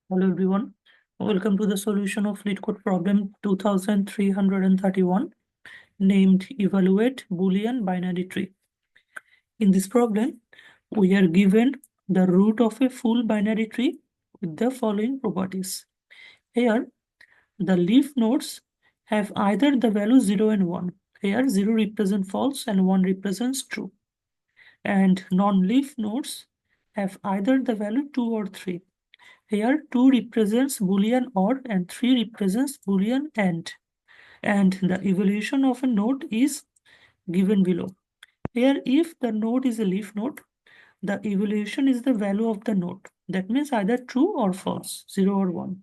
Hello everyone. Welcome to the solution of LeetCode problem 2331 named Evaluate Boolean Binary Tree. In this problem, we are given the root of a full binary tree with the following properties. Here, the leaf nodes have either the value 0 and 1. Here, 0 represents false and 1 represents true. And non-leaf nodes have either the value 2 or 3. Here 2 represents Boolean OR and 3 represents Boolean AND. And the evaluation of a node is given below. Here if the node is a leaf node, the evaluation is the value of the node. That means either true or false, 0 or 1.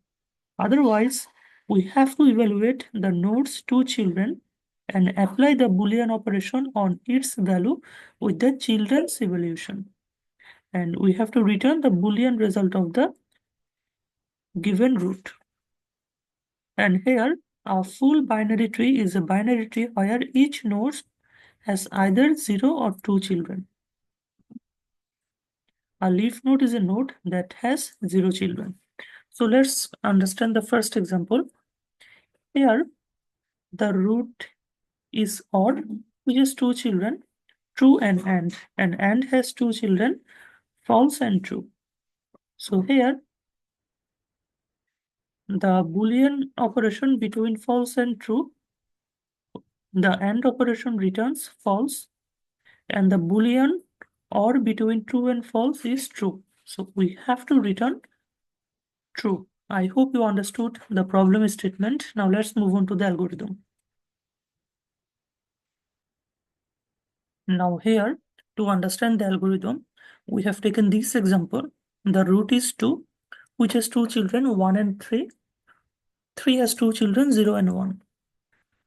Otherwise, we have to evaluate the node's two children and apply the Boolean operation on its value with the children's evaluation. And we have to return the Boolean result of the given root. And here, a full binary tree is a binary tree where each node has either 0 or 2 children. A leaf node is a node that has 0 children. So let's understand the first example. Here, the root is odd, which is 2 children, true and AND has 2 children, false and true. So here, the Boolean operation between false and true, the AND operation returns false, and the Boolean or between true and false is true. So we have to return true. I hope you understood the problem statement. Now let's move on to the algorithm. Now here, to understand the algorithm, we have taken this example. The root is 2, which has 2 children, 1 and 3. 3 has 2 children, 0 and 1.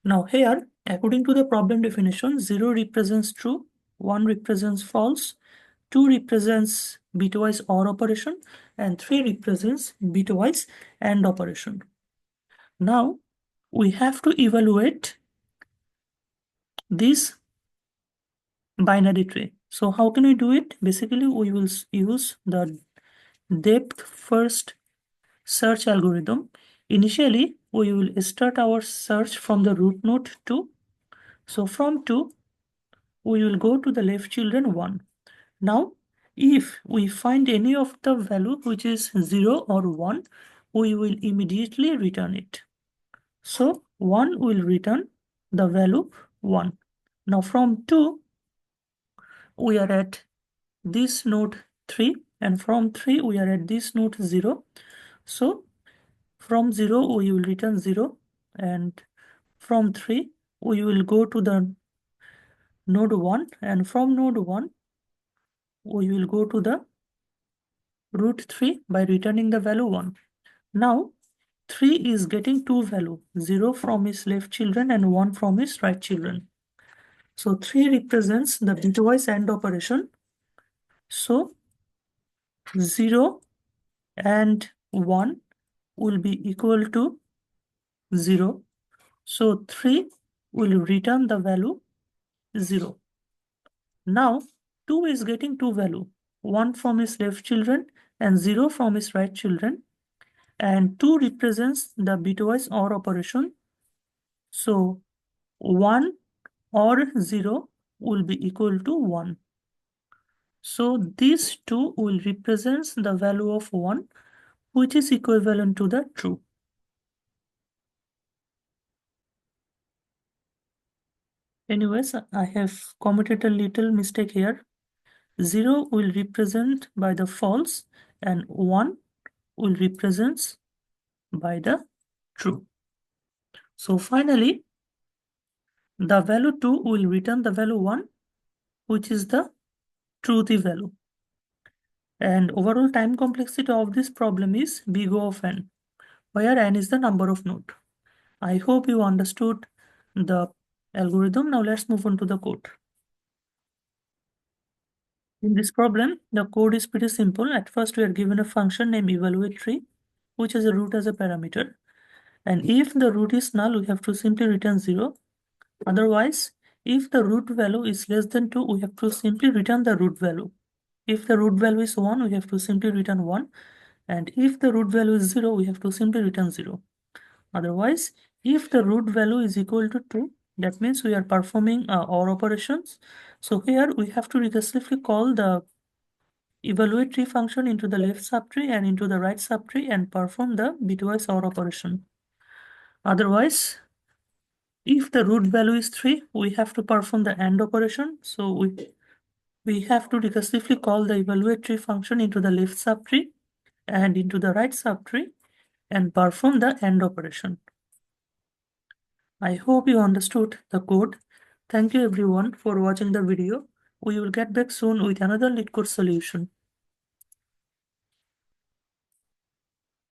Now here, according to the problem definition, 0 represents true, 1 represents false, 2 represents bitwise OR operation, and 3 represents bitwise AND operation. Now, we have to evaluate this binary tree. So how can we do it? Basically, we will use the depth first search algorithm. Initially, we will start our search from the root node 2. So from 2, we will go to the left children 1. Now, if we find any of the value which is 0 or 1, we will immediately return it. So 1 will return the value 1. Now from 2, we are at this node 3, and from 3 we are at this node 0. So from 0 we will return 0, and from 3 we will go to the node 1, and from node 1 we will go to the root 3 by returning the value 1. Now 3 is getting two value, 0 from his left children and 1 from his right children. So 3 represents the bitwise AND operation. So 0 and 1 will be equal to 0. So 3 will return the value 0. Now 2 is getting two value, 1 from his left children and 0 from his right children. And 2 represents the bitwise OR operation. So 1 or 0 will be equal to 1. So these two will represent the value of 1, which is equivalent to the true. Anyways, I have committed a little mistake here. 0 will represent by the false and 1 will represent by the true. So finally, the value 2 will return the value 1, which is the truthy value. And overall time complexity of this problem is big O of n, where n is the number of nodes. I hope you understood the algorithm. Now let's move on to the code. In this problem, the code is pretty simple. At first, we are given a function named evaluate tree, which has a root as a parameter. And if the root is null, we have to simply return 0. Otherwise, if the root value is less than 2, we have to simply return the root value. If the root value is 1, we have to simply return 1. And if the root value is 0, we have to simply return 0. Otherwise, if the root value is equal to 2, that means we are performing OR operations. So here we have to recursively call the evaluate tree function into the left subtree and into the right subtree and perform the bitwise OR operation. Otherwise, if the root value is 3, we have to perform the AND operation. So we have to recursively call the evaluate tree function into the left subtree and into the right subtree and perform the AND operation. I hope you understood the code. Thank you everyone for watching the video. We will get back soon with another LeetCode solution.